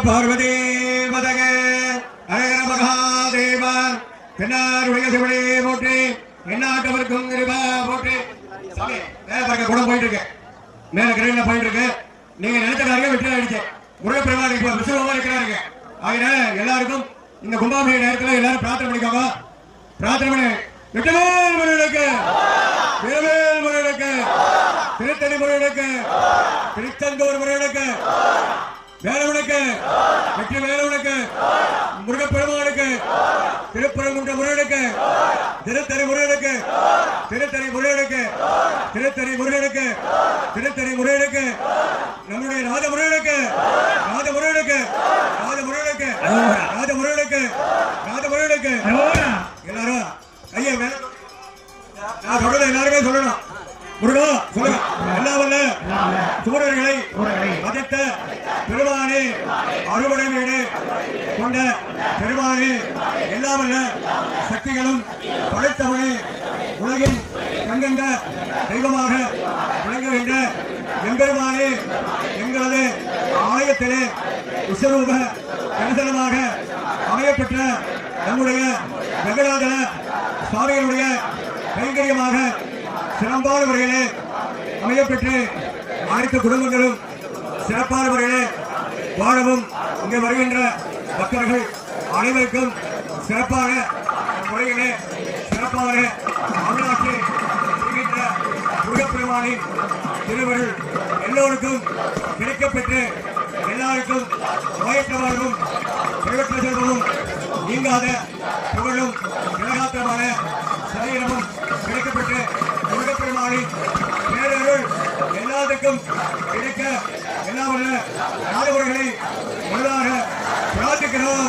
பார்வதி மதக ஹர மகாதேவ தென்னாருடைய சிவனே போற்றி எந்நாட்டவர்க்கும் கிருபா போற்றி. சாமி மேல பாருங்க, குடம் போயிட்டு இருக்கு, மேல கிரேன்ல போயிட்டு இருக்கு. நீங்க நினைச்ச காரியம் வெற்றி ஆயிடுச்சு. முருகப்பெருமாள் இப்ப விசுவமா இருக்கிறாருங்க. அதனால எல்லாருக்கும் இந்த கும்பாபிஷேக நேரத்தில் எல்லாரும் பிரார்த்தனை பண்ணிக்கோங்க. பிரார்த்தனை பண்ணி வெற்றிவேல் முருகனுக்கு, வீரவேல் முருகனுக்கு, திருத்தணி முருகனுக்கு, திருச்செந்தூர் முருகனுக்கு, வேலவனுக்கு, வெற்றி வேலவனுக்கு, முருகப்பெருமானுக்கு, திருப்பரங்குன்ற முருகனுக்கு, திருத்தணி முருகனுக்கு, திருத்தணி முருகனுக்கு, திருத்தணி முருகனுக்கு, திருத்தணி முருகனுக்கு, நம்முடைய ராஜ முருகனுக்கு, ராஜ முருகனுக்கு, ராஜ முருகனுக்கு, ராஜ முருகனுக்கு, ராஜ முருகனுக்கு. எல்லாரும் ஐயா மேல நான் சொல்றது எல்லாருமே சொல்லணும். முருகா சொல்லுங்க. எல்லாம் வல்ல சூரர்களை மதித்த பெருமானே, அறுவடை வீடு கொண்ட பெருமானே, எல்லாம் வல்ல சக்திகளும் படைத்தவனே, உலகின் கண்கண்ட தெய்வமாக விளங்குகின்ற எம்பெருமானே, எங்களது ஆலயத்திலே விஸ்வரூப தரிசனமாக அமையப்பெற்ற நம்முடைய வெங்கடாதல சுவாமிகளுடைய கைங்கரியமாக சிறப்பான முறையிலே அமையப்பெற்று அனைத்து குடும்பங்களும் சிறப்பான முறையிலே வாழவும் இங்கே வருகின்ற பக்தர்கள் அனைவருக்கும் சிறப்பான முறையிலே சிறப்பான அருளாட்சி செய்கின்ற முருகப்பெருமானின் திருவருள் எல்லோருக்கும் கிடைக்கப்பெற்று எல்லாருக்கும் நோயற்ற வாழ்வும் குறைவற்ற செல்வமும் நீங்காத புகழும் நிலகாத்திரமான சரீரமும் கிடைக்கப்பெற்று முருகப்பெருமானின் பேரருள் எல்லாத்துக்கும் கிடைக்க எல்லா நாடுமுறைகளை முழுதாக பிரார்த்திக்கிறோம்.